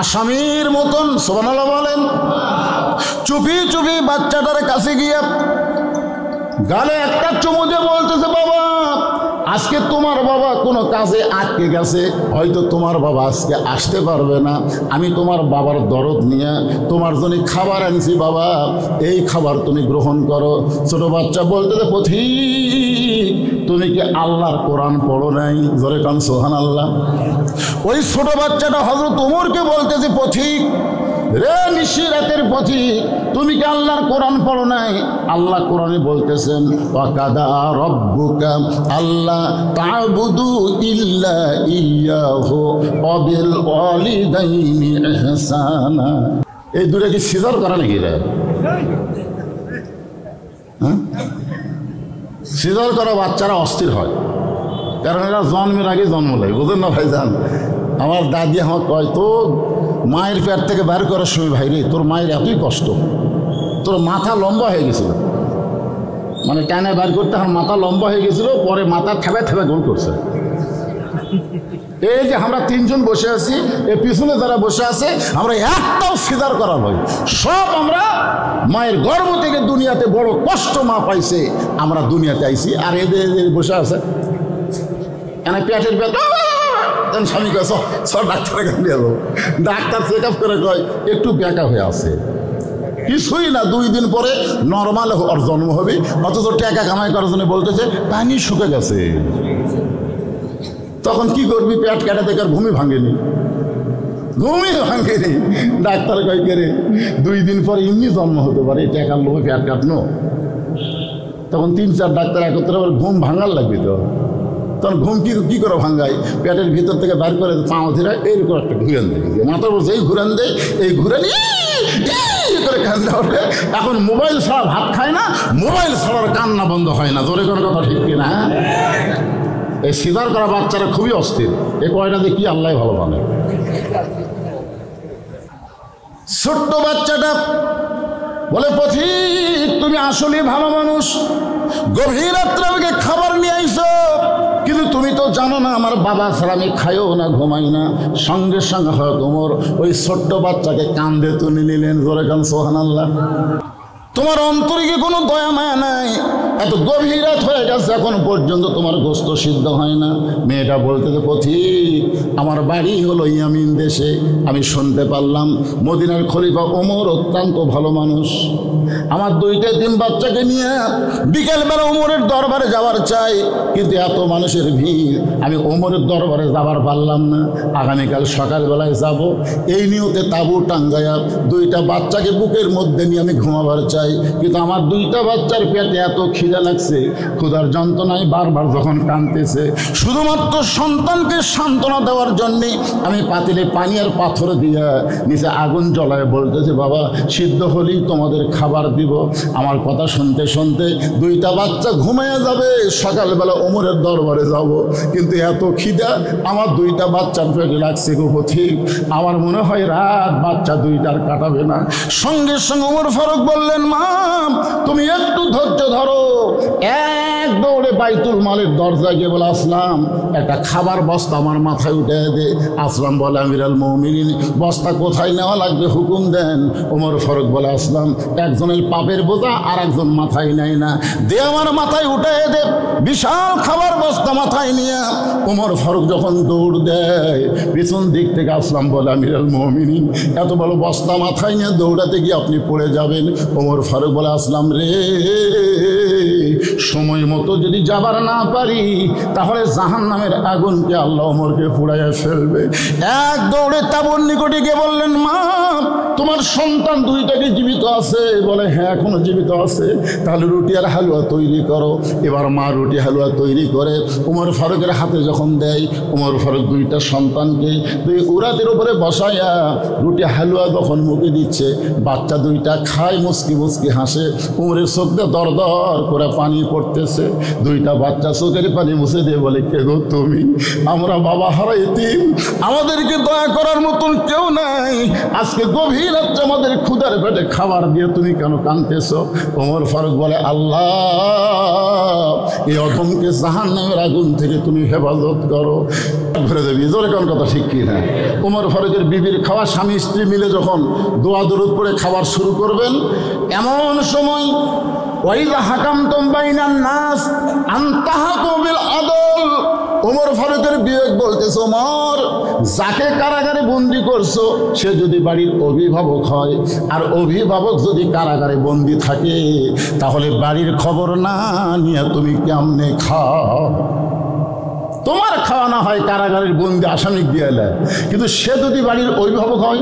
আসামির মতন সুবহানাল্লাহ বলেন। চুপি চুপি বাচ্চাটার কাছে গিয়ে গালে একটা চুমু দিয়ে বলতেছে, বাবা আজকে তোমার বাবা কোনো কাজে আটকে গেছে, হয়তো তোমার বাবা আজকে আসতে পারবে না, আমি তোমার বাবার দরদ নিয়ে তোমার জন্য খাবার আনছি, বাবা এই খাবার তুমি গ্রহণ করো। ছোট বাচ্চা বলতেছে, পথিক তুমি কি আল্লাহর কোরআন পড়ো নাই? জোরে কান সুবহানাল্লাহ। ওই ছোট বাচ্চাটা হযরত ওমরকে বলতেছে, পথিক রে নিশিরাতের পথিক তুমি কি আল্লাহর কোরআন পড়ো নাই? আল্লাহ কোরআনে বলতেছেন, ওয়াকাদা রব্বুকা আল্লাহ তা'বুদু ইল্লা ইয়্যাহু ওয়া বিল ওয়ালিদাইনি ইহসানা। এই দুটো কি সিজার করা নাকি রে? হ্যাঁ, সিজার করা বাচ্চারা অস্থির হয়, কারণ এরা জন্মের আগে জন্ম লাগে, বুঝেন না ভাইজান? আমার দাদি আমার কয়, তো মায়ের পেট থেকে বের করার সময়, ভাই রে তোর মায়ের এতই কষ্ট, তোর মাথা লম্বা হয়ে গেছিল, মানে টানে বের করতে আমার মাথা লম্বা হয়ে গেছিল, পরে মাথা থেবে থেবে গোল করছে। এই যে আমরা তিনজন বসে আছি, এই পিছনে যারা বসে আছে, আমরা একটাও সিজার করা নয়, সব আমরা মায়ের গর্ভ থেকে দুনিয়াতে বড় কষ্ট মা পাইছে, আমরা দুনিয়াতে আইছি। আর এদের বসে আছে এনে পেটের ব্যথা, স্বামী কয় সব ডাক্তারের কাছে নিয়ে যাবো, ডাক্তার চেক আপ করে কয় একটু ব্যাকা হয়ে আছে, কিছুই না, 2 দিন পরে নর্মাল ওর জন্ম হবে। অথচ টাকা কামাই করার জন্য বলতেছে পানি শুকে গেছে। তখন কি করবি? পেট কেটে থেকে আর ঘুমই ভাঙেনি, ঘুমই ভাঙেনি। ডাক্তার কয় কে রে 2 দিন পরে এমনি জন্ম হতে পারে, টাকার লোভে পেট কাটনো। তখন 3-4 ডাক্তার একত্রে বলে ঘুম ভাঙার লাগবে তো। তখন ঘুম কি করে ভাঙ্গায়? পেটের ভিতর থেকে বার করে পাও ধরে এইরকম একটা ঘুরান দেয়, মাথার বলছে এই ঘুরান দেয়, এই ঘুরান করে কান্না ওঠে। এখন মোবাইল ছাড়া ভাত খায় না, মোবাইল ছাড়ার কান্না বন্ধ হয় না। জোরে করে কথা ঠিক কিনা? এই সিজার করা বাচ্চারা খুবই অস্থির, এ কয়টা দিয়ে কি আল্লাহ ভালো মানে। ছোট্ট বাচ্চাটা বলে, পথিক তুমি আসলে ভালো মানুষ, গভীর রাত্রে আমাকে খাবার নিয়ে আইছো, কিন্তু তুমি তো জানো না আমার বাবা ছাড়া আমি খাইও না, ঘুমাই না। সঙ্গে সঙ্গে হয়তো ওমর ওই ছোট্ট বাচ্চাকে কান্দে তুলে নিলেন। জোরে কান সুবহানাল্লাহ। তোমার অন্তরে কি কোনো দয়া মায়া নাই? এত গভীর রাত হয়ে গেছে, এখন পর্যন্ত তোমার গোস্ত সিদ্ধ হয় না। মেয়েটা বলতেছে, পথিক আমার বাড়ি হলো ইয়ামিন দেশে, আমি শুনতে পারলাম মদিনার খলিফা ওমর অত্যন্ত ভালো মানুষ। আমার 2-3 বাচ্চাকে নিয়ে বিকেলবেলা ওমরের দরবারে যাওয়ার চাই, কিন্তু এত মানুষের ভিড়, আমি ওমরের দরবারে যাবার পারলাম না। আগামীকাল সকালবেলায় যাব, এই নিয়তে তাঁবু টাঙ্গায়া 2টা বাচ্চাকে বুকের মধ্যে নিয়ে আমি ঘুমাবার চাই। কিন্তু আমার 2টা বাচ্চার পেটে এত খিদা লাগছে, ক্ষুধার যন্ত্রণায় বারবার যখন কাঁদতেছে, শুধুমাত্র সন্তানকে সান্ত্বনা দেওয়ার জন্যে আমি পাতিলে পানি আর পাথর দিয়া নিচে আগুন জ্বলায় বলতেছে, বাবা সিদ্ধ হলেই তোমাদের খাবার দিব। আমার কথা শুনতে শুনতে 2টা বাচ্চা ঘুমাইয়া যাবে, সকালবেলা ওমরের দরবারে যাব, কিন্তু এত খিদা আমার 2টা বাচ্চার পেটে লাগছে গো পথিক, আমার মনে হয় রাত বাচ্চা 2টার কাটাবে না। সঙ্গে সঙ্গে ওমর ফারুক বললেন, মা তুমি একটু ধৈর্য ধরো। এক দৌড়ে বাইতুল মালের দরজায় গিয়ে বলে, আসলাম একটা খাবার বস্তা আমার মাথায় উঠে দে। আসলাম বলে, আমিরুল মুমিনিন বস্তা কোথায় নেওয়া লাগবে হুকুম দেন। ওমর ফারুক বলে, আসলাম একজনের পাপের বোঝা আর একজন মাথায় নেয় না, দে আমার মাথায় উঠে দে। বিশাল খাবার বস্তা মাথায় নিয়ে ওমর ফারুক যখন দৌড় দেয়, পিছন দিক থেকে আসলাম বলে, আমিরুল মুমিনিন এত বড় বস্তা মাথায় নিয়ে দৌড়াতে গিয়ে আপনি পড়ে যাবেন। ওমর ফারুক বলে, আসলাম রে সময় মতো যদি যাবার না পারি, তাহলে জাহান্নামের আগুনকে আল্লাহ ওমরকে পুড়াইয়া ফেলবে। এক দৌড়ে তাঁবুর নিকটে গিয়ে বললেন, মা তোমার সন্তান 2টাকে জীবিত আছে? বলে, হ্যাঁ এখনো জীবিত আছে। তাহলে রুটি আর হালুয়া তৈরি করো। এবার মা রুটি হালুয়া তৈরি করে ওমর ফারুকের হাতে যখন দেয়, ওমর ফারুক 2টা সন্তানকে 2 উরাতের উপরে বসাইয়া রুটি হালুয়া যখন মুখে দিচ্ছে, বাচ্চা 2টা খায়, মুচকি মুচকি হাসে। ওমরের চোখ দিয়ে দর দর করে পানি পড়তেছে। 2টা বাচ্চা চোখের পানি মুছে দিয়ে বলে, কে গো তুমি? আমরা বাবা হারা এতিম, আমাদেরকে দয়া করার মতন কেউ নাই, নাই, আজকে গভীর রাত্রে আমাদের ক্ষুধার পেটে খাবার দিয়ে তুমি কেন কাঁদতেছো? ওমর ফারুক বলে, আল্লাহ এই অধমকে জাহান্নামের আগুন থেকে তুমি হেফাজত করো। ঘুরে যাবি জোরে কোন কথা ঠিক কি না? ওমর ফারুকের বিবির খাওয়া, স্বামী স্ত্রী মিলে যখন দোয়া দরুদ করে খাবার শুরু করবেন, এমন সময় ওয়াইযা হাকামতুম বাইনান নাস আন তাহকুমু বিল আদল, ওমর ফারুকের বিবেক বলতেছে, ওমর যাকে কারাগারে বন্দি করছো সে যদি বাড়ির অভিভাবক হয় আর অভিভাবক যদি কারাগারে বন্দি থাকে, তাহলে বাড়ির খবর না নিয়ে তুমি কেমনে খাও? তোমার খাওয়া না হয় কারাগারের বন্দি আসামি দিয়ে এলে, কিন্তু সে যদি বাড়ির অভিভাবক হয়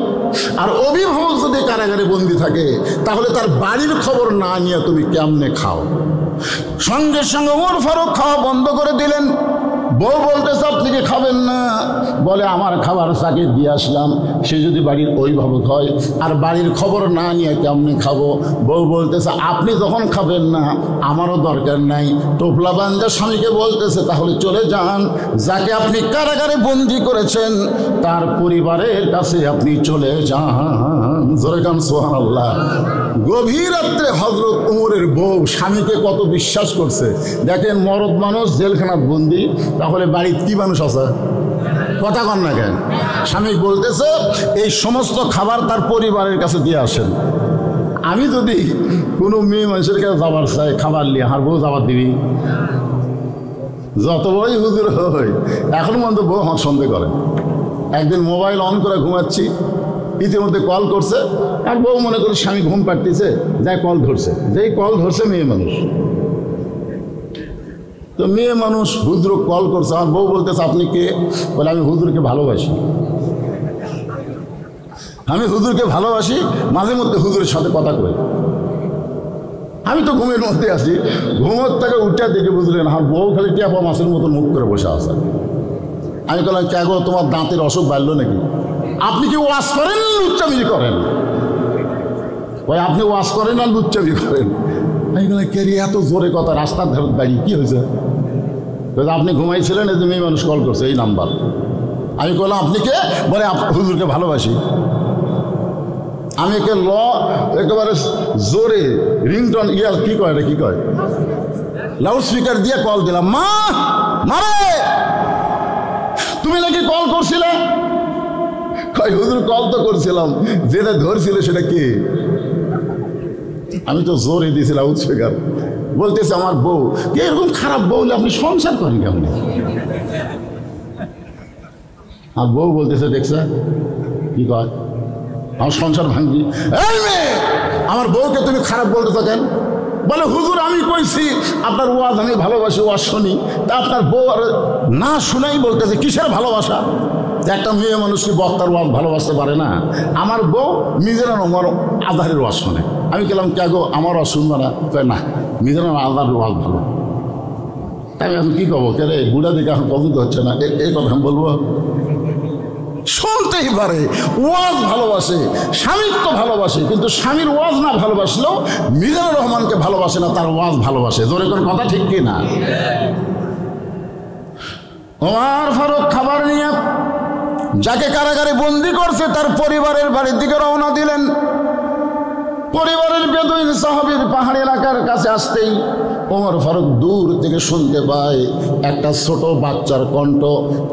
আর অভিভাবক যদি কারাগারে বন্দি থাকে, তাহলে তার বাড়ির খবর না নিয়ে তুমি কেমনে খাও? সঙ্গে সঙ্গে ওমর ফারুক খাওয়া বন্ধ করে দিলেন। বউ বলতেছে, আপনি কি খাবেন না? বলে, আমার খাবার তাকে দিয়ে আসলাম, সে যদি বাড়ির অভিভাবক হয় আর বাড়ির খবর না নিয়ে কেমনে খাবো? বউ বলতেছে, আপনি যখন খাবেন না আমারও দরকার নাই। টোপলা বান্ধা স্বামীকে বলতেছে, তাহলে চলে যান, যাকে আপনি কারাগারে বন্দি করেছেন তার পরিবারের কাছে আপনি চলে যান। জোরে কান সুবহানাল্লাহ। গভীর রাত্রে হযরত ওমরের বউ স্বামীকে কত বিশ্বাস করছে দেখেন। মরদ মানুষ জেলখানাত বন্দি, তাহলে বাড়িতে কি মানুষ আছে? কথা কন না কেন? স্বামী বলতেছে, এই সমস্ত খাবার তার পরিবারের কাছে দিয়ে আসেন। আমি যদি কোনো মেয়ে মানুষের কাছে যাবার চাই খাবার নিয়ে, আর বউ যাবার দিবি? যত বড়ই হুজুর হয় এখন পর্যন্ত বউ আমার সন্দেহ করে। একদিন মোবাইল অন করে ঘুমাচ্ছি, ইতিমধ্যে কল করছে, আর বউ মনে করি স্বামী ঘুম পাড়তেছে, যাই কল ধরছে, যেই কল ধরছে মেয়ে মানুষ। তো মেয়ে মানুষ হুজুর কল করছে, আমার বউ বলতেছে, আপনি কে? বলে, আমি হুজুরকে ভালোবাসি। আমি হুজুরকে ভালোবাসি, মাঝে মধ্যে হুজুরের সাথে কথা কই। আমি তো ঘুমের মধ্যে আছি, ঘুমোর থেকে উঠে দেখে বুঝলেন আমার বউ খালি টিয়াপা মাছের মতো মুখ করে বসে আছে। আমি বললাম, কে গো, তোমার দাঁতের অসুখ বাড়লো নাকি? আপনি কি ওয়াশ করেন না লুচ্চামি করেন? ভাই আপনি ওয়াশ করেন না লুচ্চামি করেন? আমি বললাম, কে রে এত জোরে কথা, রাস্তার ধারে দাঁড়িয়ে কি হয়েছে? আপনি ঘুমাইছিলেন, এই যে মেয়ে মানুষ কল করছে, এই নাম্বার। আমি বললাম, আপনি কে? বলে, হুজুরকে ভালোবাসি। আমি একে একেবারে জোরে রিংটন ইয়ার কি কয়, এটা কি কয়, লাউড স্পিকার দিয়ে কল দিলাম। মা মারে, তুমি নাকি কল করছিলে? কয়, হুজুর কল তো করছিলাম, যেটা ধরছিল সেটা কি? আমি তো জোরে দিয়েছি লাউড স্পিকার। বলতেছে আমার বউ, এরকম খারাপ বউ আপনি সংসার করেন কেমন? আর বউ বলতেছে, দেখছে কি কয়, আমার সংসার ভাঙবি। এই মেয়ে, আমার বউকে তুমি খারাপ বলতেছো কেন? বলে, হুজুর আমি কইছি আপনার ওয়াজ আমি ভালোবাসি, ওয়াজ শুনি। তা আপনার বউ আর না শুনেই বলতেছে কিসের ভালোবাসা? একটা মেয়ে মানুষ কি বক্তার ওয়াজ ভালোবাসতে পারে না? আমার বউ মিজানুর আমার আজহারের ওয়াজ শোনে। আমি গেলাম, কে গো আমার ওয়াজ শুনবো না? কয় না, মিজানুর আজহারের ওয়াজ ভালো। তাই এখন কী কবো, কে রে বুড়া দিকে এখন পছন্দ হচ্ছে না, এই কথা আমি বলবো? শুনতেই পারে, ওয়াজ ভালোবাসে, স্বামীর তো ভালোবাসে, কিন্তু স্বামীর ওয়াজ না ভালোবাসলেও মিজানুর রহমানকে ভালোবাসে না, তার ওয়াজ ভালোবাসে। জোরে কোন কথা ঠিক কি না? ওমর ফারুক খাবার নিয়ে যাকে কারাগারে বন্দি করছে তার পরিবারের বাড়ির দিকে রওনা দিলেন। পরিবারের বেদুইন সাহাবীর পাহাড়ি এলাকার কাছে আসতেই ওমর ফারুক দূর থেকে শুনতে পায় একটা ছোট বাচ্চার কণ্ঠ।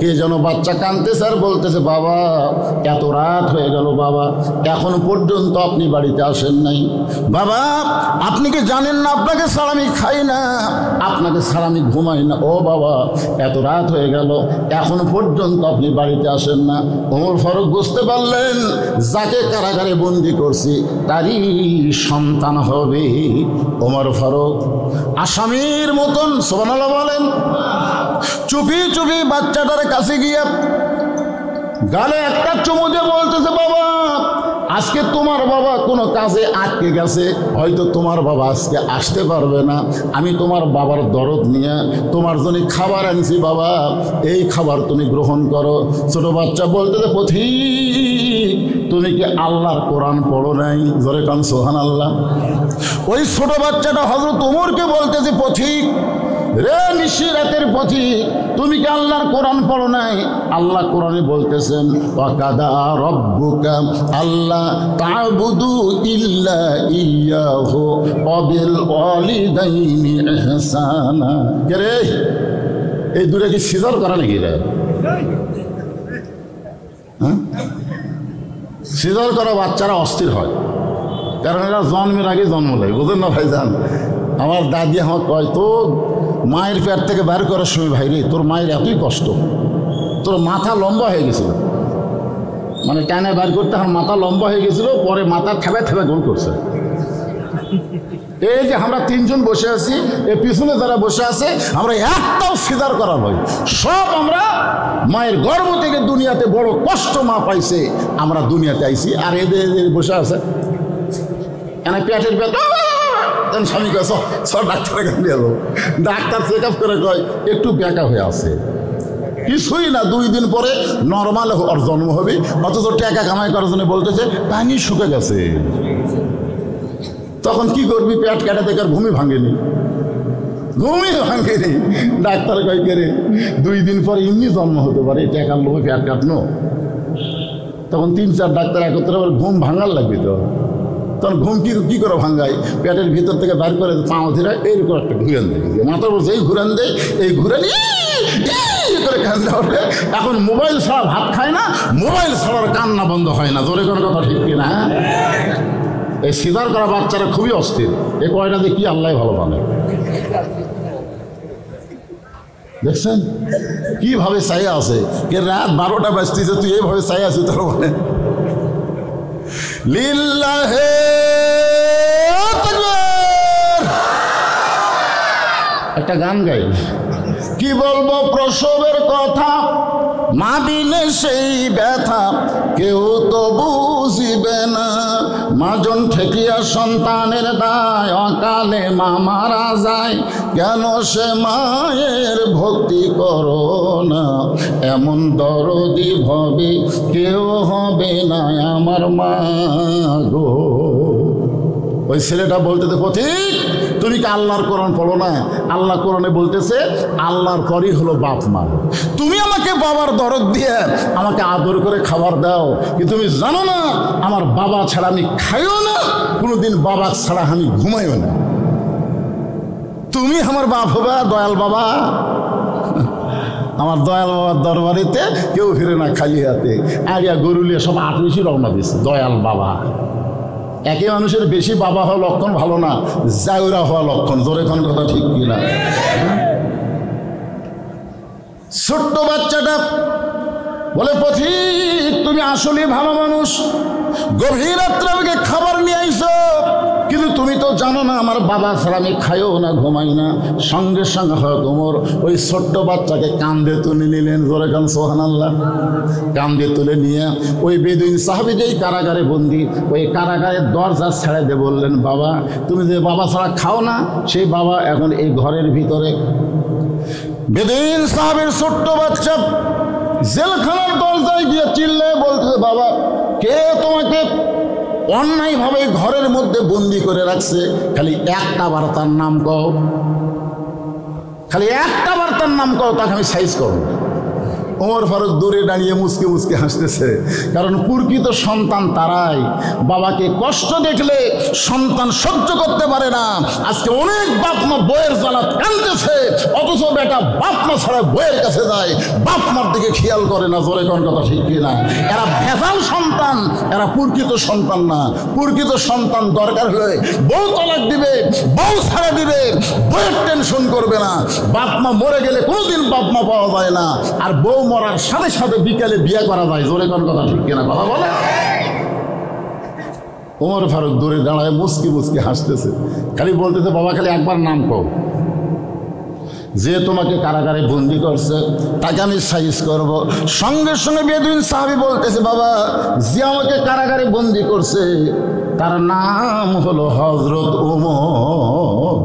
কে যেন বাচ্চা কাঁদতেছে আর বলতেছে, বাবা এত রাত হয়ে গেল, বাবা এখন পর্যন্ত আপনি বাড়িতে আসেন নাই। বাবা আপনি কি জানেন না আপনাকে ছাড়া আমি খাই না, আপনাকে ছাড়া আমি ঘুমাই না। ও বাবা এত রাত হয়ে গেল, এখন পর্যন্ত আপনি বাড়িতে আসেন না। ওমর ফারুক বুঝতে পারলেন যাকে কারাগারে বন্দি করছি তারই সন্তান হবে। ওমর ফারুক আসামির মতন সুবহানাল্লাহ বলেন, চুপি চুপি বাচ্চাটার কাছে গিয়ে গালে একটা চুমু দিয়ে বলতেছে, বাবা আজকে তোমার বাবা কোনো কাজে আটকে গেছে, হয়তো তোমার বাবা আজকে আসতে পারবে না। আমি তোমার বাবার দরদ নিয়ে তোমার জন্য খাবার আনছি, বাবা এই খাবার তুমি গ্রহণ করো। ছোট বাচ্চা বলতেছে, পথিক তুমি কি আল্লাহর কোরআন পড়ো নাই? জোরে কান সুবহানাল্লাহ। ওই ছোট বাচ্চাটা হযরত ওমরকে বলতেছে, পথিক রে নিশি রাতের পথিক, তুমি কি আল্লাহর কোরআন পড়ো নাই? আল্লাহ কোরআনে বলতেছেন ওয়াকাদা রব্বুকা আল্লাহ তা'বুদু ইল্লা ইয়্যাহু ওয়া বিল ওয়ালিদাইনি ইহসানা। কে রে, এই দুটো কি সিজার করা নাকি রে? হ্যাঁ, সিজার করা বাচ্চারা অস্থির হয়, কারণ এরা জন্মের আগে জন্ম নেয়, বুঝেন না ভাইজান? আমার দাদি আমার কয়, তো মায়ের পেট থেকে বের করার সময় ভাই রে, তোর মায়ের এতই কষ্ট, তোর মাথা লম্বা হয়ে গেছিল, মানে টানে বের করতে আমার মাথা লম্বা হয়ে গেছিল, পরে মাথা থেবে থেবে গোল করছে। এই যে আমরা তিনজন বসে আছি, এর পিছনে যারা বসে আছে, আমরা একটাও সিজার করা নয়, সব আমরা মায়ের গর্ভ থেকে দুনিয়াতে বড় কষ্ট মা পাইছে, আমরা দুনিয়াতে আইছি। আর এদের বসে আছে এনে পেটের ব্যথা, স্বামী কয় সব ডাক্তারের কাছে নিয়ে যাবো, ডাক্তার চেক আপ করে কয় একটু ব্যাকা হয়ে আছে, কিছুই না, 2 দিন পরে নর্মাল ওর জন্ম হবে। অথচ টাকা কামাই করার জন্য বলতেছে পানি শুকে গেছে। তখন কি করবি, পেট কাটা থেকে আর ঘুমি ভাঙেনি, ডাক্তার কয় করে 2 দিন পরে এমনি জন্ম হতে পারে, টাকার লোভে পেট কাটনো। তখন 3-4 ডাক্তার একত্রে ঘুম ভাঙার লাগবে, তো তখন ঘুম কি করে ভাঙ্গায়, পেটের ভিতর থেকে বার করে পাও ধরে এইরকম একটা ঘুরান দেয়, মাথার উপর যেই ঘুরান দেয়, এই ঘুরান করে কান্না ওঠে। এখন মোবাইল ছাড়া ভাত খায় না, মোবাইল ছাড়ার কান্না বন্ধ হয় না, জোরে কোনো কথা ঠিক কিনা? এই সিজার করা বাচ্চারা খুবই অস্থির, এ কয়টা দিয়ে কি আল্লাহ ভালো মানে। দেখছেন কিভাবে চাই আছে, কে রাত 12টা বাজতেছে, তুই এইভাবে চাই আছিস, তোর মানে লিল্লাহে তাকবীর। একটা গান গাই, কি বলবো প্রসবের কথা, মা বিনে সেই ব্যথা কেউ তো বুঝিবে না, মাজন ঠেকিয়া সন্তানের দায়, অকালে মা মারা যায়, কেন সে মায়ের ভক্তি করো না, এমন দরদি ভবে কেউ হবে না আমার মা গো। ওই ছেলেটা বলতেছে পথিক, তুমি কি আল্লাহর কোরআন পড়ো না? আল্লাহ কোরআনে বলতেছে আল্লাহর পরই হলো বাপ মা, তুমি আমাকে বাবার দরদ দিয়ে আমাকে আদর করে খাবার দাও, কিন্তু তুমি জানো না আমার বাবা ছাড়া আমি খাইও না, কোনোদিন বাবা ছাড়া আমি ঘুমাইও না, তুমি আমার বাপ হবে দয়াল বাবা। আমার দয়াল বাবার দরবারিতে কেউ ফিরে না খালি হাতে, আরিয়া গরুলিয়া সব 8 রওনা দিচ্ছে দয়াল বাবা। একই মানুষের বেশি বাবা হওয়া লক্ষণ ভালো না, জায়রা হওয়া লক্ষণ, জোরে কোন কথা ঠিক কিনা? ছোট্ট বাচ্চাটা বলে পথিক তুমি আসলে ভালো মানুষ, গভীর রাত্রে আমাকে খাবার নিয়ে আইছো, কিন্তু তুমি তো জানো না আমার বাবা ছাড়া আমি খাইও না ঘুমাই না। সঙ্গে সঙ্গে হয়তো ওমর ওই ছোট্ট বাচ্চাকে কান্দে তুলে নিলেন, জোরে কান সুবহানাল্লাহ। কান্দে তুলে নিয়ে ওই বেদুইন সাহাবী যেই কারাগারে বন্দি, ওই কারাগারের দরজা ছেড়ে দিয়ে বললেন বাবা তুমি যে বাবা ছাড়া খাও না, সেই বাবা এখন এই ঘরের ভিতরে। বেদুইন সাহাবীর ছোট্ট বাচ্চা জেলখানার দরজায় গিয়ে চিল্লায় বলতেছে বাবা কে তোমাকে অন্যায়ভাবে ঘরের মধ্যে বন্দি করে রাখছে, খালি একটা বার তার নাম কও, খালি একটা বার তার নাম কও, তাকে আমি সাইজ করব। ওমর ফারুক দূরে দাঁড়িয়ে মুচকে মুচকে হাসতেছে, কারণ প্রকৃত সন্তান তারাই বাবাকে কষ্ট দেখলে সন্তান সহ্য করতে পারে না। আজকে অনেক বাপ মা বইয়ের জ্বালা কাঁদতেছে, অথচ বেটা বাপ মা ছাড়া বইয়ের কাছে যায়, বাপ মার দিকে খেয়াল করে না, জোরে কোন কথা ঠিক কিনা? এরা ভেজাল সন্তান, এরা প্রকৃত সন্তান না। প্রকৃত সন্তান দরকার হলে বউ তালাক দিবে, বউ ছাড়া দিবে, বইয়ের টেনশন করবে না। বাপ মা মরে গেলে কোনোদিন বাপ মা পাওয়া যায় না, আর বউ মরার সাথে সাথে বিকালে বিয়ে করা যায়, জোরে কোন কথা ঠিক কিনা কথা বলে? ওমর ফারুক দূরে দাঁড়ায় মুচকি মুচকি হাসতেছে, খালি বলতেছে বাবা খালি একবার নাম কও, যে তোমাকে কারাগারে বন্দি করছে তাকে আমি সাইজ করব। সঙ্গে সঙ্গে বেদুইন সাহাবী বলতেছে বাবা যে আমাকে কারাগারে বন্দি করছে তার নাম হলো হযরত ওমর।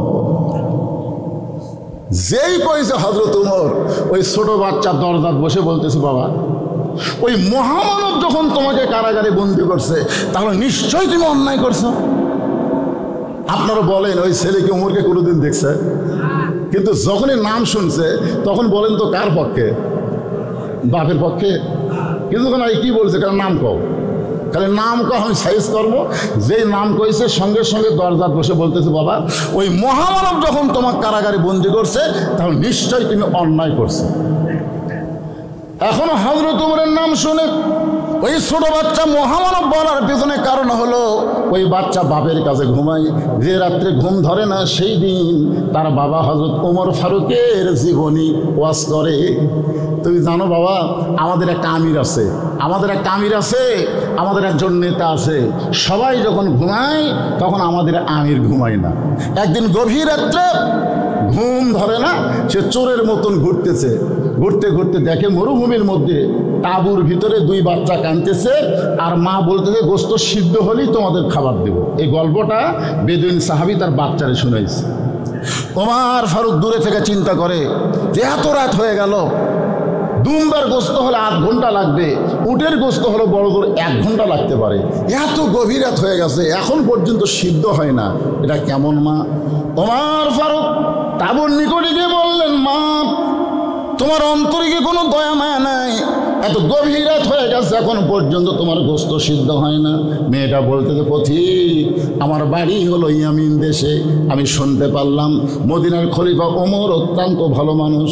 যেই কইছে হযরত ওমর, ওই ছোট বাচ্চা দরজাত বসে বলতেছে বাবা ওই মহামানব যখন তোমাকে কারাগারে বন্দি করছে তাহলে নিশ্চয়ই তুমি অন্যায় করছো। আপনারা বলেন ওই ছেলে কি ওমরকে কোনোদিন দেখছে? কিন্তু যখনই নাম শুনছে তখন বলেন তো কার পক্ষে? বাপের পক্ষে। কিন্তু কি বলছে? কারণ নাম কও, খালি নাম কও, আমি সাইজ করবো। যেই নাম কইছে সঙ্গে সঙ্গে দরজাত বসে বলতেছে, বাবা ওই মহামানব যখন তোমার কারাগারে বন্দি করছে তখন নিশ্চয়ই তুমি অন্যায় করছো। এখনো হযরত ওমরের নাম শুনে ওই ছোট বাচ্চা মহামানব বলার পিছনে কারণ হলো ওই বাচ্চা বাপের কাছে ঘুমায়, যে রাত্রে ঘুম ধরে না সেই দিন তার বাবা হযরত ওমর ফারুকের জীবনী ওয়াজ করে। তুমি জানো বাবা, আমাদের একটা আমির আছে, আমাদের একজন নেতা আছে, সবাই যখন ঘুমায় তখন আমাদের আমির ঘুমায় না। একদিন গভীর রাত্রে ঘুম ধরে না, সে চোরের মতন ঘুরতেছে, ঘুরতে ঘুরতে দেখে মরুভূমির মধ্যে তাঁবুর ভিতরে দুই বাচ্চা কাঁদতেছে, আর মা বলতেছে গোশত সিদ্ধ হলেই তোমাদের খাবার দেব। এই গল্পটা বেদুইন সাহাবী তার বাচ্চারে শুনাইছে। ওমর ফারুক দূরে থেকে চিন্তা করে যে এত রাত হয়ে গেল, দুম্বার গোশত হলে 8 ঘন্টা লাগবে, উটের গোশত হলো বড় জোর 1 ঘন্টা লাগতে পারে, এত গভীর রাত হয়ে গেছে এখন পর্যন্ত সিদ্ধ হয় না, এটা কেমন মা? ওমর ফারুক তাঁবুর নিকটে গিয়ে বললেন, মা তোমার অন্তরে কি কোনো দয়া মায়া নাই? এত গভীর রাত হয়ে গেছে এখন পর্যন্ত তোমার গোশত সিদ্ধ হয় না। মেয়েটা বলতেছে, পথিক আমার বাড়ি হলো ইয়ামিন দেশে, আমি শুনতে পারলাম মদিনার খলিফা ওমর অত্যন্ত ভালো মানুষ,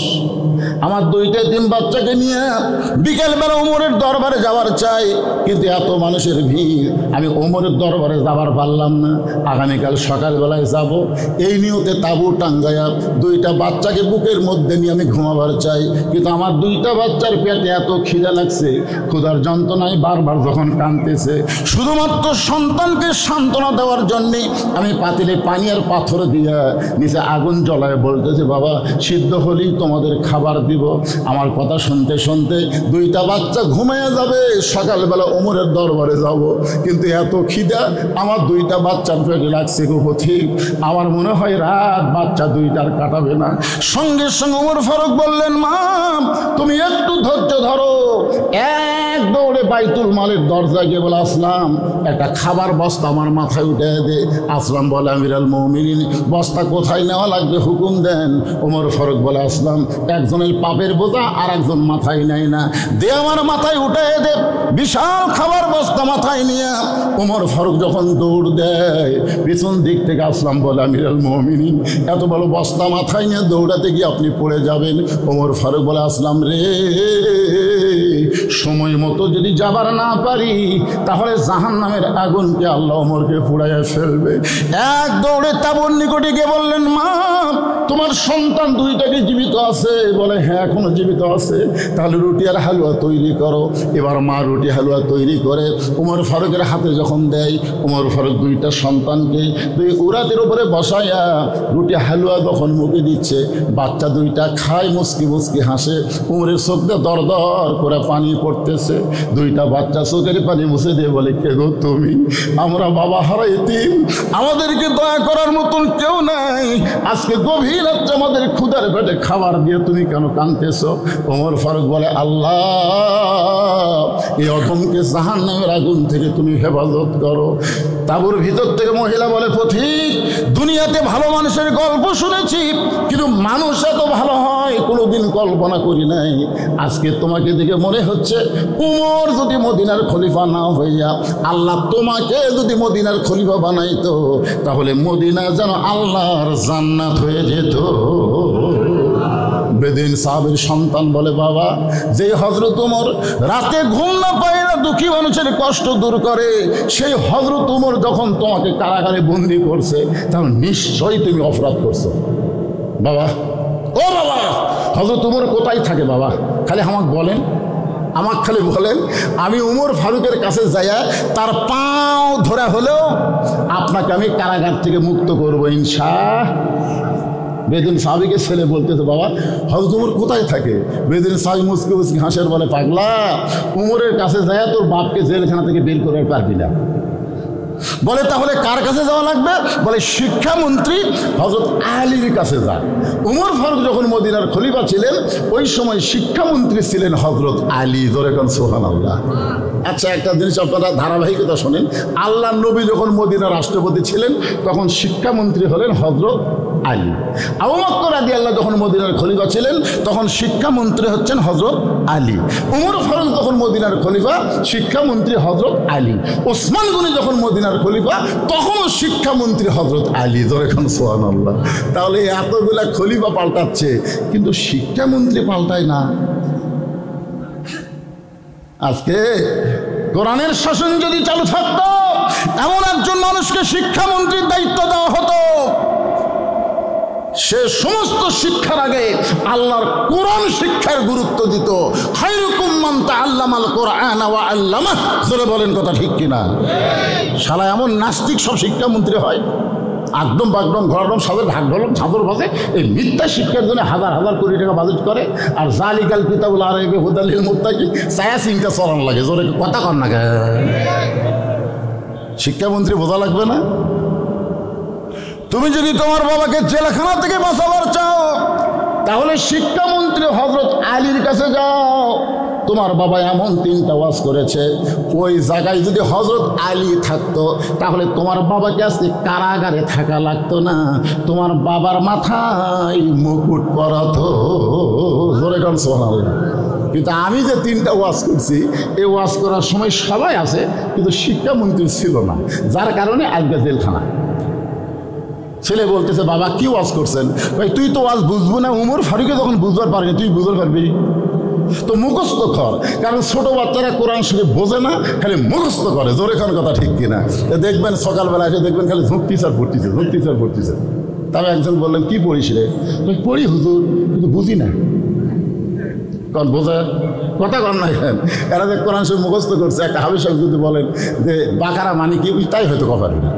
আমার 2-3 বাচ্চাকে নিয়ে বিকেলবেলা ওমরের দরবারে যাওয়ার চাই, কিন্তু এত মানুষের ভিড় আমি ওমরের দরবারে যাবার পারলাম না, আগামীকাল সকালবেলায় যাব। এই নিয়তে তাঁবু টাঙ্গায়া 2টা বাচ্চাকে বুকের মধ্যে নিয়ে আমি ঘুমাবার চাই, কিন্তু আমার 2টা বাচ্চার পেটে এত খিদা লাগছে, ক্ষুধার যন্ত্রণায় বারবার যখন কাঁদতেছে, শুধুমাত্র সন্তানকে সান্ত্বনা দেওয়ার জন্যে আমি পাতিলে পানি আর পাথর দিয়া নিচে আগুন জ্বলায় বলতেছে, বাবা সিদ্ধ হলেই তোমাদের খাবার দিব। আমার কথা শুনতে শুনতে 2টা বাচ্চা ঘুমাইয়া যাবে, সকালবেলা ওমরের দরবারে যাব, কিন্তু এত খিদা আমার 2টা বাচ্চার পেটে লাগছে গো পথিক, আমার মনে হয় রাত বাচ্চা 2টার কাটাবে না। সঙ্গে সঙ্গে ওমর ফারুক বললেন, মা তুমি একটু ধৈর্য ধরো। এক দৌড়ে বাইতুল মালের দরজায় গিয়ে বলে, আসলাম একটা খাবার বস্তা আমার মাথায় উঠে দে। আসলাম বলে, আমিরুল মুমিনিন বস্তা কোথায় নেওয়া লাগবে হুকুম দেন। ওমর ফারুক বলে, আসলাম একজনের পাপের বোঝা আর একজন মাথায় নেয় না, দে আমার মাথায় উঠে দে। বিশাল খাবার বস্তা মাথায় নিয়ে ওমর ফারুক যখন দৌড় দেয়, পিছন দিক থেকে আসলাম বলে, আমিরুল মুমিনিন এত বড় বস্তা মাথায় নিয়ে দৌড়াতে গিয়ে আপনি পড়ে যাবেন। ওমর ফারুক বলে, আসলাম রে সময় মতো যদি যাবার না পারি তাহলে জাহান্নামের আগুনকে আল্লাহ ওমরকে পুড়াইয়া ফেলবে। এক দৌড়ে তাঁবুর নিকটে গিয়ে বললেন, মা তোমার সন্তান 2টাকে জীবিত আছে? বলে, হ্যাঁ এখনো জীবিত আছে। তাহলে রুটি আর হালুয়া তৈরি করো। এবার মা রুটি হালুয়া তৈরি করে ওমর ফারুকের হাতে যখন দেয়, ওমর ফারুক 2টা সন্তানকে 2 উরাতের উপরে বসাইয়া রুটি হালুয়া যখন মুখে দিচ্ছে, বাচ্চা 2টা খায়, মুচকি মুচকি হাসে, উমরের চোখ দিয়ে দর দর করে পানি পড়তেছে। 2টা বাচ্চা চোখের পানি মুছে দিয়ে বলে, কে গো তুমি? আমরা বাবা হারা এতিম, আমাদেরকে দয়া করার মতন কেউ নাই, আজকে গভীর রাত্রে আমাদের ক্ষুধার পেটে খাবার দিয়ে তুমি কেন কাঁদতেছ? ওমর ফারুক বলে, আল্লাহ এই অধমকে জাহান্নামের আগুন থেকে তুমি হেফাজত করো। তাঁবুর ভিতর থেকে মহিলা বলে, পথিক দুনিয়াতে ভালো মানুষের গল্প শুনেছি, কিন্তু মানুষ এত ভালো হয় কোনোদিন কল্পনা করি নাই। আজকে তোমাকে দেখে মনে হচ্ছে উমর যদি মদিনার খলিফা না হইয়া আল্লাহ তোমাকে যদি মদিনার খলিফা বানাইতো তাহলে মদিনা যেন আল্লাহর জান্নাত হয়ে যেত। বেদিন সাহাবের সন্তান বলে, বাবা যে হযরত ওমর রাতে ঘুম না পায় না দুঃখী মানুষের কষ্ট দূর করে, সেই হযরত ওমর যখন তোমাকে কারাগারে বন্দি করছে তাহলে নিশ্চয়ই তুমি অপরাধ করছো। বাবা, ও বাবা, হযরত ওমর কোথায় থাকে বাবা? খালি আমাকে বলেন, আমি ওমর ফারুকের কাছে যাইয়া তার পাও ধরা হলেও আপনাকে আমি কারাগার থেকে মুক্ত করবো ইনশাআল্লাহ। বেদিন সাহাবীকে ছেলে বলতেছে, বাবা হযরত ওমর কোথায় থাকে? বেদিন সাহাবী মুচকি মুচকি হাসের বলে, পাগলা ওমরের কাছে যাইয়া তোর বাপকে জেলখানা থেকে বের করে পারবি না। বলে, তাহলে কার কাছে যাওয়া লাগবে? বলে, শিক্ষামন্ত্রী হযরত আলীর কাছে যা। ওমর ফারুক যখন মদিনার খলিফা ছিলেন ওই সময় শিক্ষামন্ত্রী ছিলেন হযরত আলী। ধরে কোন সুবহানাল্লাহ। আচ্ছা, একটা জিনিস আপনারা ধারাবাহিকতা শোনেন, আল্লাহ নবী যখন মদিনার রাষ্ট্রপতি ছিলেন তখন শিক্ষামন্ত্রী হলেন হযরত আলী। আবু বকর রাদিয়াল্লাহু যখন মদিনার খলিফা ছিলেন তখন শিক্ষামন্ত্রী হচ্ছেন হযরত আলী। উমর ফারুক যখন মদিনার খলিফা শিক্ষামন্ত্রী হযরত আলী। ওসমান গনি যখন মদিনার খলিফা তখনও শিক্ষামন্ত্রী হযরত আলী। জোরে খান সুবহানাল্লাহ। তাহলে এতগুলা খলিফা পাল্টাচ্ছে কিন্তু শিক্ষামন্ত্রী পাল্টায় না। আজকে কোরআনের শাসন যদি চালু থাকতো, এমন একজন মানুষকে শিক্ষামন্ত্রীর দায়িত্ব দেওয়া হতো, সে সমস্ত শিক্ষার আগে আল্লাহর কোরআন শিক্ষার গুরুত্ব দিত। খায়রুকুম মান তাআল্লামাল কোরআন ওয়া আল্লামাহ। জোরে বলেন কথা ঠিক কিনা? শালা এমন নাস্তিক সব শিক্ষামন্ত্রী হয়, একদম বাগদম ঘরদম সবের ঢাক ঢোলক ঝাঁদর ভাষে এই মিথ্যা শিক্ষার জন্য হাজার হাজার কোটি টাকা বাজেট করে। আর জালিকাল কিতাবুল আরাইবে হুদাল লিল মুত্তাকিন ছায়া চিন্তা চলান লাগে। জোরে কথা কর না। শিক্ষামন্ত্রী বোঝা লাগবে না? তুমি যদি তোমার বাবাকে জেলখানা থেকে বাঁচাবার চাও তাহলে শিক্ষামন্ত্রী হযরত আলীর কাছে যাও। তোমার বাবা এমন 3টা ওয়াজ করেছে, ওই জায়গায় যদি হযরত আলী থাকতো তাহলে তোমার বাবাকে আজকে কারাগারে থাকা লাগতো না, তোমার বাবার মাথায় মুকুট পরাতো। জোরে গান সুবহানাল্লাহ। কিন্তু আমি যে 3টা ওয়াজ করছি, এই ওয়াজ করার সময় সবাই আছে কিন্তু শিক্ষামন্ত্রী ছিল না, যার কারণে আজকে জেলখানা। ছেলে বলতেছে, বাবা কি ওয়াজ করছেন? ভাই তুই তো ওয়াজ বুঝবো না, উমর ফারুকে যখন বুঝবার পারিনি তুই বুঝতে পারবি তো মুখস্থ কর। কারণ ছোট বাচ্চারা কোরআন শরীফ বোঝে না, খালি মুখস্থ করে। জোরে খান কথা ঠিক কিনা? দেখবেন সকালবেলা এসে দেখবেন খালি ঝুঁকতিচার পড়তিছে। তবে একজন বললেন, কি পড়িস রে? পড়ি হুজুর, কিন্তু বুঝি না। কারণ বোঝা কথা কর না কেন? এরা যে কোরআন শরীফ মুখস্থ করছে, একটা হাফেজ সাহেব যদি বলেন যে বাকারা মানে কি, তাই হয়তো কথা পারবে না,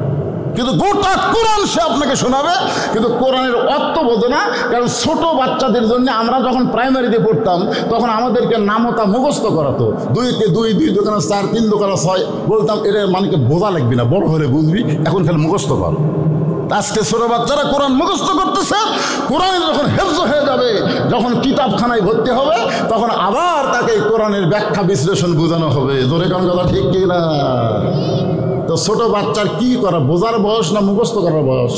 কিন্তু গোটা কোরআন সে আপনাকে শোনাবে, কিন্তু কোরআনের অর্থ বোঝে না। কারণ ছোট বাচ্চাদের জন্য আমরা যখন প্রাইমারিতে পড়তাম তখন আমাদেরকে নামতা মুখস্থ করাতো। 2 কে 2, 2 দোকানে 4, 3 দোকানে 6 বলতাম, এটা মানেকে বোঝা লাগবে না, বড় হলে বুঝবি, এখন খালি মুখস্থ কর। আজকে ছোট বাচ্চারা কোরআন মুখস্থ করতেছে, কোরআন যখন হেফজ হয়ে যাবে, যখন কিতাবখানায় ভর্তি হবে, তখন আবার তাকে কোরআনের ব্যাখ্যা বিশ্লেষণ বোঝানো হবে। জোরে কোন কথা ঠিক কিনা? তো ছোট বাচ্চার কি করা, বোঝার বয়স না মুখস্থ করার বয়স?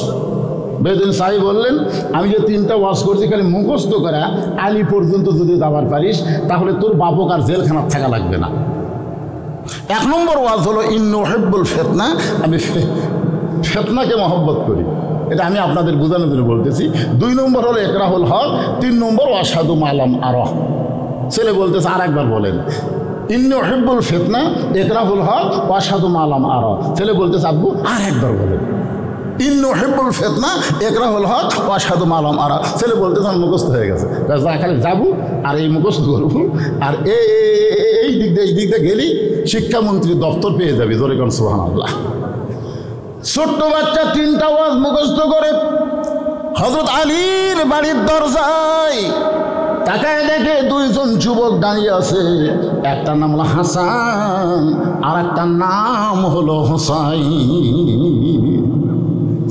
বেদিন সাহেব বললেন, আমি যে 3টা ওয়াজ করছি খালি মুখস্থ করা আলী পর্যন্ত যদি যাবার পারিস তাহলে তোর বাপক আর জেলখানা থাকা লাগবে না। 1 নম্বর ওয়াজ হলো ইন্নুহিব্বুল ফিতনা, আমি ফিতনাকে মহব্বত করি, এটা আমি আপনাদের বোঝানোর জন্য বলতেছি। 2 নম্বর হলো ইকরাহুল হক, 3 নম্বর ওয়াশহাদু মা লাম আরা। ছেলে বলতেছে, আর একবার বলেন। ইন্নুহিব্বুল ফিতনা, ইকরাহুল হক, ওয়াশহাদু মা লাম আরা। ছেলে বলতেছে, আব্বু আর একবার বলেন। ইন্নুহিব্বুল ফিতনা, ইকরাহুল হক, ওয়াশহাদু মা লাম আরা। ছেলে বলতেছে, আমার মুখস্থ হয়ে গেছে, যা খালি যাবো আর এই মুখস্থ করবো, আর এই দিক দিয়ে গেলি শিক্ষামন্ত্রীর দপ্তর পেয়ে যাবি। জোরে কোন সুবহানাল্লাহ। ছোট্ট বাচ্চা 3টা ওয়াজ মুখস্থ করে হযরত আলীর বাড়ির দরজায় তাকায় দেখে 2 জন যুবক দাঁড়িয়ে আছে। একটার নাম হলো হাসান আর একটার নাম হলো হুসাইন।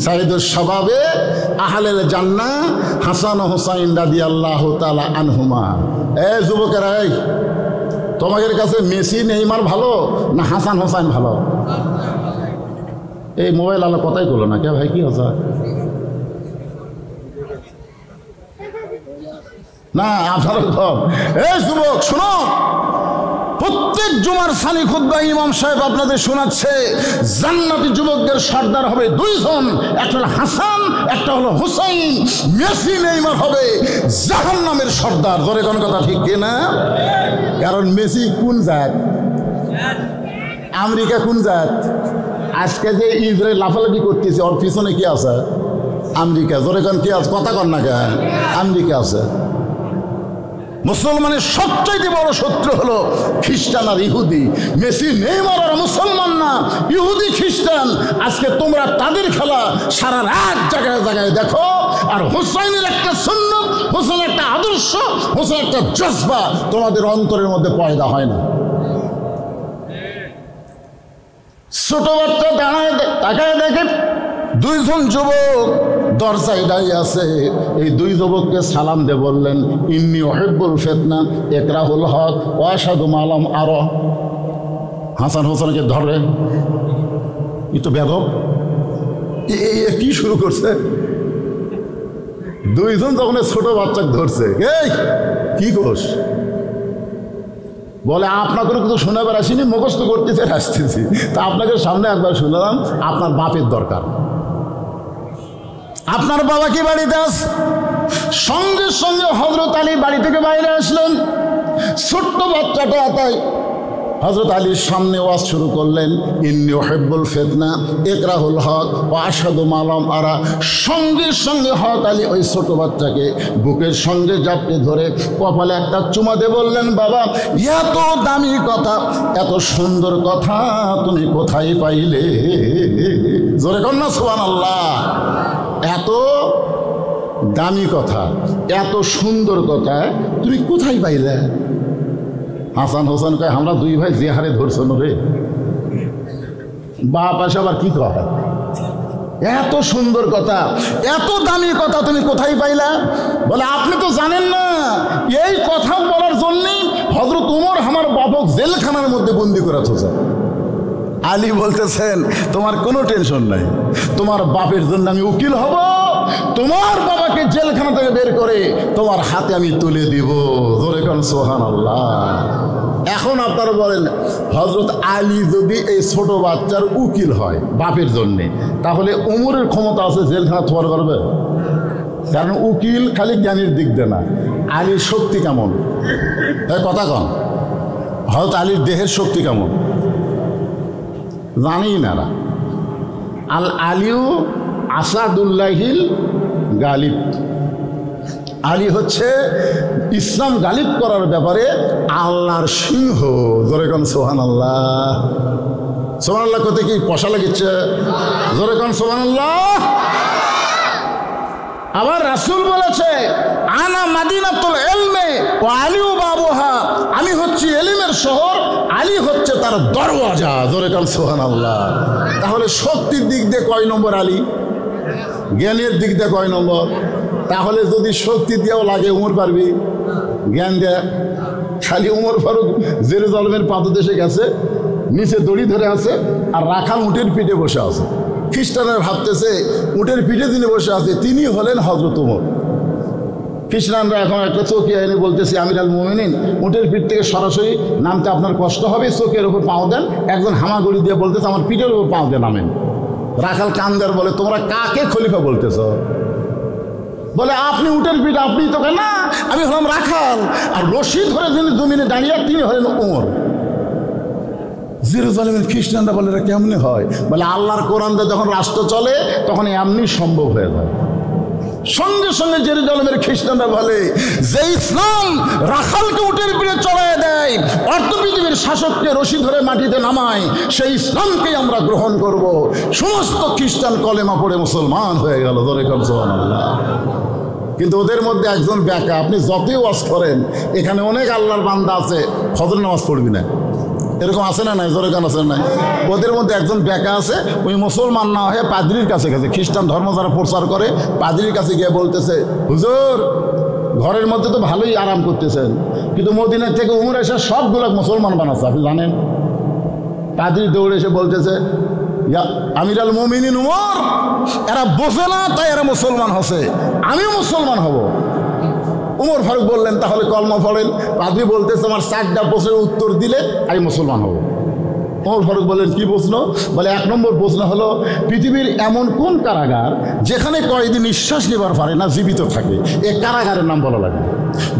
সাইদুস শাবাবে আহলেল জান্নাহ হাসান ও হুসাইন রাদিয়াল্লাহু তাআলা আনহুমা। যুবকেরা, তোমাদের কাছে মেসি নেইমার ভালো না হাসান হুসাইন ভালো? এই মোবাইল আলো কথাই করলো না কে ভাই, কি হচ্ছে না আপনার ঘর? যুবক শোনো, প্রত্যেক জুমার সানি খুতবা ইমাম সাহেব আপনাদের শোনাচ্ছে, জান্নাতি যুবকদের সর্দার হবে 2 জন, একটা হলো হাসান, একটা হলো হুসাইন। মেসি নেইমার হবে জাহান্নামের সর্দার। ধরে কোন কথা ঠিক কিনা? কারণ মেসি কোন জাত? আমেরিকা কোন জাত? আজকে যে ইসরায়েল লাফালাফি করতেছে ওর পিছনে কি আছে? আমেরিকা। জোরে কোন কি আছে? কথা কন না কেন? আমেরিকা আছে। মুসলমানের সবচাইতে বড় শত্রু হলো খ্রিস্টান আর ইহুদি। মেসি নেইমার আর মুসলমান না, ইহুদি খ্রিস্টান। আজকে তোমরা তাদের খেলা সারা রাত জায়গায় জায়গায় দেখো। আর হুসাইনের একটা সুন্নাত, হুসাইনের একটা আদর্শ, হুসাইনের একটা জজবা তোমাদের অন্তরের মধ্যে পয়দা হয় না। ছোট বাচ্চা দাঁড়ায় তাকায় দেখে 2 জন যুবক দরজায় দাঁড়িয়ে আছে। এই 2 যুবককে সালাম দিয়ে বললেন, ইন্নী উহিব্বুল ফিতনা, ইকরাহুল হক, ওয়াশহাদু মা লাম আরা। হাসান হোসেনকে ধরে, ই তো বেদব, কি শুরু করছে? দুইজন যখন ছোট বাচ্চাকে ধরছে, এই কি কোষ, বলে আপনাকে কিছু শোনাবার আসিনি, মুখস্থ করতেছে আসতেছি, তা আপনাকে সামনে একবার শুনলাম আপনার বাপের দরকার। আপনার বাবা কি বাড়িতে আস? সঙ্গে সঙ্গে হযরত আলী বাড়ি থেকে বাইরে আসলেন। ছোট্ট বাচ্চাটা তাই হযরত আলীর সামনে ওয়াজ শুরু করলেন, ইন্নী উহিব্বুল ফিতনা ইকরাহুল হক ওয়া আশহাদু মা লাম আরা। সঙ্গে সঙ্গে হযরত আলী ওই ছোট বাচ্চাকে বুকের সঙ্গে জাপটে ধরে কপালে একটা চুমা দিয়ে বললেন, বাবা এত দামি কথা, এত সুন্দর কথা তুমি কোথায় পাইলে? জোরে কর না সুবহানাল্লাহ। এত দামি কথা, এত সুন্দর কথা তুমি কোথায় পাইলে? হাসান হোসেন কয়, আমরা দুই ভাই যে হারে ধরছেন রে। বাপ আসে আবার কি কয়, এত সুন্দর কথা, এত দামি কথা তুমি কোথায় পাইলা? বলে আপনি তো জানেন না, এই কথা বলার জন্যই হযরত ওমর আমার বাপক জেলখানার মধ্যে বন্দি করে থোছে। আলী বলতেছেন, তোমার কোনো টেনশন নাই, তোমার বাপের জন্য আমি উকিল হব, তোমার বাবাকে জেলখানা থেকে বের করে তোমার হাতে আমি তুলে দিব। জোরে কোন সুবহানাল্লাহ। এখন আপনারা বলেন, হযরত আলী যদি এই ছোট বাচ্চার উকিল হয় বাপের জন্যে, তাহলে ওমরের ক্ষমতা আছে জেলখানা থোয়ার করবে? কারণ উকিল খালি জ্ঞানের দিক দিয়ে না, আলীর শক্তি কেমন, কথা কন, হযরত আলীর দেহের শক্তি কেমন জানি না। আল আলিউ আসাদুল্লাহিল গালিব। আলী হচ্ছে ইসলাম গালিব করার ব্যাপারে আল্লাহর সিংহ। জোরে কোন সুবহানাল্লাহ। সুবহানাল্লাহ কত কি পয়সা লাগিচ্ছে? জোরে কোন সুবহানাল্লাহ। আবার রাসূল বলেছে, আনা মাদিনাতুল ইলমি ওয়া আলিউ বাবুহা, আমি হচ্ছি ইলমের শহর, আলী হচ্ছে তার দরওয়াজা। জোরে কোন সুবহানাল্লাহ। তাহলে শক্তির দিক দিয়ে কয় নম্বর আলী? জ্ঞানের দিক দিয়ে কয় নম্বর? তাহলে যদি শক্তি দিয়েও লাগে উমর পারবি, জ্ঞান দেয় খালি উমর ফারুক জেরুজালেমের পাদদেশে গেছে, নিচে দড়ি ধরে আছে আর রাখাল উটের পিঠে বসে আছে। খ্রিস্টানরা ভাবতেছে উটের পিঠে যিনি বসে আছে তিনি হলেন হযরত ওমর। খ্রিস্টানরা এখন একটা চৌকি এনে বলতেছে, আমির আল মুমিনিন উটের পিঠ থেকে সরাসরি নামতে আপনার কষ্ট হবে, চৌকের উপর পাও দেন। একজন হামাগুড়ি দিয়ে বলতেছে, আমার পিঠের উপর পাও দিয়ে নামেন। রাখাল কান্দার বলে, তোমরা কাকে খলিফা বলতেছ? বলে, আপনি উটের পিঠ, আপনি তো না, আমি হলাম রাখাল। আর রশি ধরে যিনি জমিনে দাঁড়িয়ে তিনি হলেন ওমর। জেরুজালেমের খ্রিস্টানরা বলে, এটা কেমনি হয়? বলে, আল্লাহর কোরআনে যখন রাষ্ট্র চলে তখন এমনি সম্ভব হয়ে যায়। সঙ্গে সঙ্গে জেরুজালেমের খ্রিস্টানরা বলে, যে ইসলাম রাখালকে উটের পিঠে চড়ায় দেয়, অর্ধ পৃথিবীর শাসককে রশি ধরে মাটিতে নামায়, সেই ইসলামকেই আমরা গ্রহণ করব। সমস্ত খ্রিস্টান কলেমা পড়ে মুসলমান হয়ে গেল। ধরে কোন সুবহানাল্লাহ। কিন্তু ওদের মধ্যে একজন ব্যাকা, আপনি যতই ওয়াজ করেন, এখানে অনেক আল্লাহর বান্দা আছে ফজর নামাজ পড়বি না, এরকম আছে না নাই? জোরে গান আছে নাই? ওদের মধ্যে একজন ব্যাকা আছে, ওই মুসলমান না হয়ে পাদ্রির কাছে গেছে, খ্রিস্টান ধর্ম যারা প্রচার করে পাদ্রির কাছে গিয়ে বলতেছে, হুজুর ঘরের মধ্যে তো ভালোই আরাম করতেছেন, কিন্তু মদিনার থেকে উমর এসে সবগুলো মুসলমান বানাচ্ছে, আপনি জানেন? পাদ্রি দৌড়ে এসে বলতেছে, আমির আল মুমিনিন উমর, এরা বোঝে না তাই এরা মুসলমান হচ্ছে, আমিও মুসলমান হব। উমর ফারুক বললেন, তাহলে কলমা পড়েন। পাদ্রী বলতেছে, আমার 4টা প্রশ্নের উত্তর দিলে আমি মুসলমান হব। উমর ফারুক বললেন, কি প্রশ্ন? বলে, 1 নম্বর প্রশ্ন হলো, পৃথিবীর এমন কোন কারাগার যেখানে কয়েদি নিঃশ্বাস নেবার পারে না, জীবিত থাকে, এ কারাগারের নাম বলা লাগবে।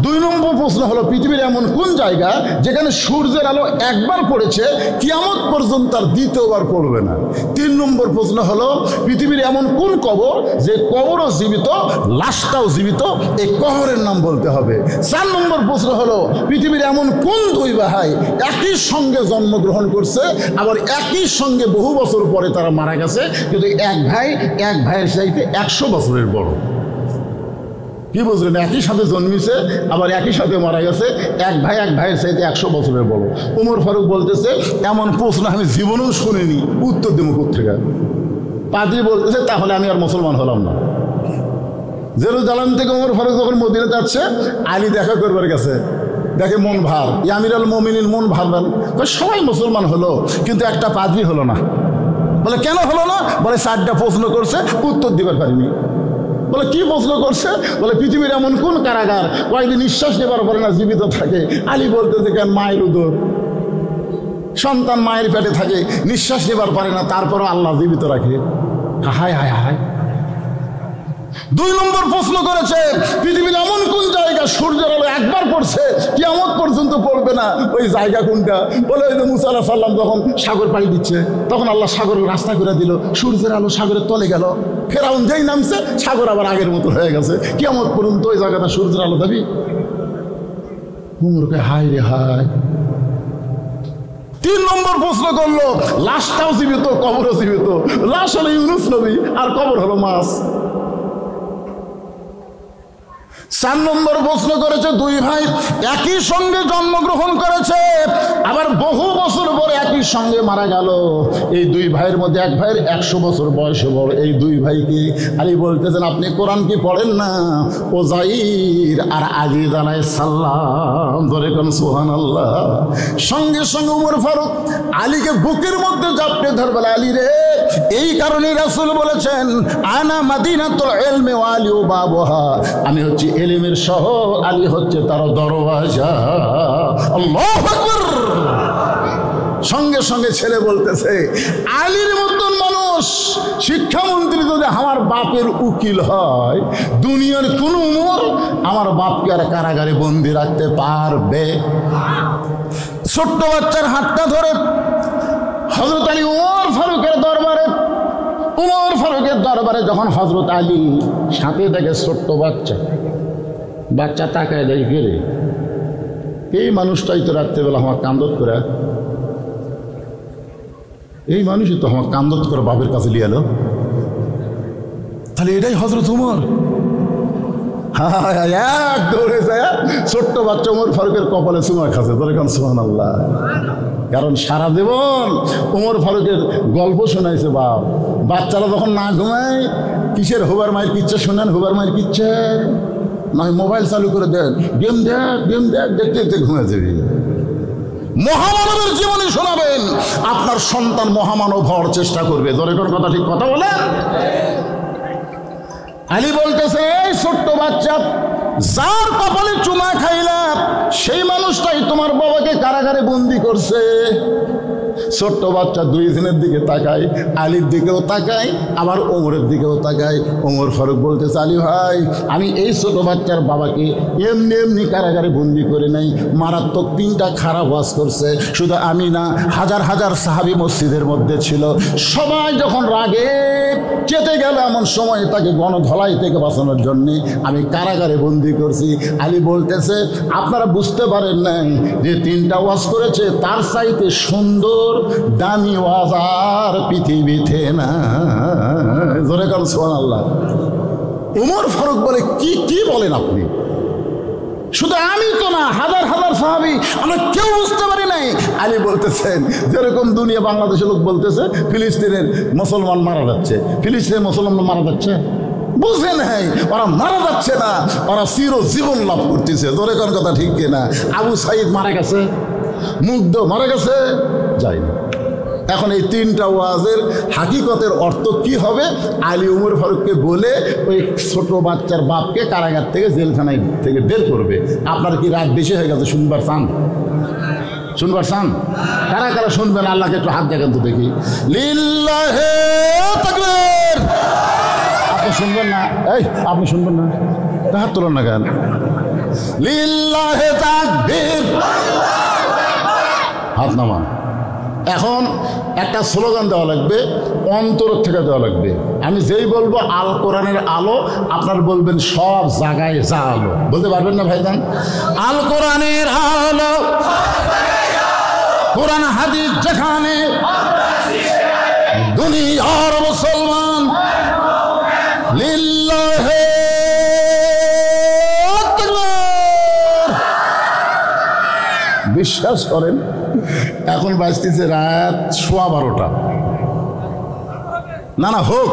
2 নম্বর প্রশ্ন হলো, পৃথিবীর এমন কোন জায়গা যেখানে সূর্যের আলো একবার পড়েছে, কিয়ামত পর্যন্ত আর দ্বিতীয়বার পড়বে না। 3 নম্বর প্রশ্ন হলো, পৃথিবীর এমন কোন কবর যে কবরও জীবিত, লাশটাও জীবিত, এই কবরের নাম বলতে হবে। 4 নম্বর প্রশ্ন হলো, পৃথিবীর এমন কোন 2 ভাই একই সঙ্গে জন্মগ্রহণ করছে, আবার একই সঙ্গে বহু বছর পরে তারা মারা গেছে, কিন্তু এক ভাইয়ের চাইতে 100 বছরের বড়। কি বুঝলেন? একই সাথে জন্মিছে, আবার একই সাথে মারা গেছে, এক ভাইয়ের চাইতে 100 বছরের বড়। উমর ফারুক বলতেছে, এমন প্রশ্ন আমি জীবনেও শুনিনি, উত্তর দেবো কোত্থেকে? পাদ্রী বলতেছে, তাহলে আমি আর মুসলমান হলাম না। জেরুজালেম থেকে উমর ফারুক যখন মদিনা যাচ্ছে, আলী দেখা করবার গেছে, দেখে মন ভার, আমির আল মুমিনিন মন ভারবেন, সবাই মুসলমান হলো, কিন্তু একটা পাদ্রী হলো না। বলে, কেন হলো না? বলে, 4টা প্রশ্ন করছে, উত্তর দিবার পারিনি। বলে কি প্রশ্ন করছে? বলে পৃথিবীর এমন কোন কারাগার কয়েকদিন নিঃশ্বাস নেবার পরে না জীবিত থাকে? আলী বলতেছে কেন মায়ের উদর, সন্তান মায়ের পেটে থাকে, নিঃশ্বাস নেবার পারে না, তারপরও আল্লাহ জীবিত রাখে। হায় হায় হায়। 2 নম্বর প্রশ্ন করেছে পৃথিবীর এমন কোন জায়গা সূর্যের আলো একবার পড়ছে কিয়ামত পর্যন্ত পড়বে না, ওই জায়গা কোনটা? বলে ওই যে মুসা আলাইহিস সালাম যখন সাগর পাড়ি দিচ্ছে তখন আল্লাহ সাগরের রাস্তা করে দিল, সূর্যের আলো সাগরের তলে গেল, ফেরাউন যেই নামছে সাগর আবার আগের মতো হয়ে গেছে, কিয়ামত পর্যন্ত ওই জায়গাটা সূর্যের আলো দেবি। উমরকে হায় রে হায়। 3 নম্বর প্রশ্ন করলো, লাশটাও জীবিত কবরও জীবিত, লাশ হলো ইউনুস নবী আর কবর হলো মাছ। 4 নম্বর প্রশ্ন করেছে 2 ভাই একই সঙ্গে জন্মগ্রহণ করেছে, আবার বহু বছর পরে একই সঙ্গে মারা গেল। এই 2 ভাইয়ের মধ্যে এক ভাইয়ের 100 বছর বয়সে বড়। এই 2 ভাইকে আলী বলতেছেন আপনি কোরআন কি পড়েন না? ওজাইর আর আজিজ আলাইহিস সালাম, ধরে কোন সুবহানাল্লাহ। সঙ্গে সঙ্গে উমর ফারুক আলীকে বুকের মধ্যে জাপটে ধরে বলে, আলী রে, এই কারণে রাসূল বলেছেন আনা মাদিনাতুল ইলমি ওয়া আলী বাবুহা, আমি হচ্ছি এলিমের শহর, আলী হচ্ছে তার দরওয়াজা। আল্লাহু আকবার। সঙ্গে সঙ্গে ছেলে বলতেছে আলীর মতন মানুষ শিক্ষামন্ত্রী যদি আমার বাপের উকিল হয়, দুনিয়ার কোন উমর আমার বাপকে আর কারাগারে বন্দি রাখতে পারবে? ছোট্ট বাচ্চার হাতটা ধরে হযরত আলী উমর ফারুকের দরবারে যখন হযরত আলী সাথে দেখে ছোট্ট বাচ্চা তাকায় দেখে গেলে এই মানুষটাই তো রাত্রেবেলা আমার কান্দত করে, এই মানুষই তো আমার কান্দত করে বাপের কাছে নিয়ে এলো, তাহলে এটাই হযরত উমর। এক দৌড়ে যায় ছোট্ট বাচ্চা উমর ফারুকের কপালে চুমা খাচ্ছে, ধরে কান সুবহানাল্লাহ। কারণ সারা জীবন উমর ফারুকের গল্প শোনাইছে বাপ। বাচ্চারা যখন না ঘুমায় কিসের হুবার মায়ের কিচ্ছা শোনেন, হুবার মায়ের কিচ্ছা নয়, মোবাইল চালু করে দেন, গেম দেখ দেখতে দেখতে ঘুমিয়ে যাবি। মহামানবের জীবনে শোনাবেন, আপনার সন্তান মহামানব হওয়ার চেষ্টা করবে। ধরে কোন কথা ঠিক কথা বলে। আলী বলতেছে এই ছোট্ট বাচ্চা, যার কপালে চুমা খাইলাম সেই মানুষটাই তোমার বাবাকে কারাগারে বন্দি করছে। ছোট্ট বাচ্চা 2 জনের দিকে তাকায়, আলীর দিকেও তাকায় আবার ওমরের দিকেও তাকায়। ওমর ফারুক বলতেছে আলী ভাই, আমি এই ছোট বাচ্চার বাবাকে এমনি কারাগারে বন্দি করে নাই, মারাত্মক 3টা খারাপ ওয়াজ করছে। শুধু আমি না, হাজার হাজার সাহাবী মসজিদের মধ্যে ছিল, সবাই যখন রাগে চেতে গেল এমন সময় তাকে গণধলাই থেকে বাঁচানোর জন্যে আমি কারাগারে বন্দি করছি। আলী বলতেছে আপনারা বুঝতে পারেন নাই যে 3টা ওয়াজ করেছে, তার চাইতে সুন্দর দামি ওয়াজ আর পৃথিবীতে না। জোরে কাল সুবহানাল্লাহ। উমর ফারুক বলে কি বলেন আপনি? শুধু আমি তো না, হাজার হাজার সাহাবী, আমরা কেউ বুঝতে পারি নাই। আলী বলতেছেন যেরকম দুনিয়া বাংলাদেশের লোক বলতেছে ফিলিস্তিনের মুসলমান মারা যাচ্ছে, ফিলিস্তিনের মুসলমান মারা যাচ্ছে, বুঝে নাই ওরা মারা যাচ্ছে না, ওরা চিরজীবন লাভ করতেছে। ধরে কোন কথা ঠিক কিনা? আবু সাইদ মারা গেছে, মুগ্ধ মারা গেছে, যায়নি। এখন এই 3টা ওয়াজের হাকিকতের অর্থ কি হবে? আলী উমর ফারুককে বলে ওই ছোট বাচ্চার বাপকে কারাগার থেকে জেলখানায় থেকে বের করবে। আপনার কি রাত বেশি হয়ে গেছে? শুনবার চান? কারা কারা শুনবেন? আল্লাহকে একটু হাত দেখেন তো দেখি। লিল্লাহে তাকবীর। আপনি শুনবেন না? আপনি শুনবেন না? হাত তোলেন না কেন? লিল্লাহে তাকবীর, হাত নামান। এখন একটা স্লোগান দেওয়া লাগবে, অন্তর থেকে দেওয়া লাগবে। আমি যেই বলবো আল কোরআনের আলো, আপনার বলবেন সব জায়গায় যা আলো। বলতে পারবেন না ভাইজান? আল কোরআনের আলো, কোরআন হাদিস যেখানে, দুনিয়ার মুসলমান লিল্লাহে তাকবীর। বিশ্বাস করেন এখন বাজতেছে রাত 12:15। না হোক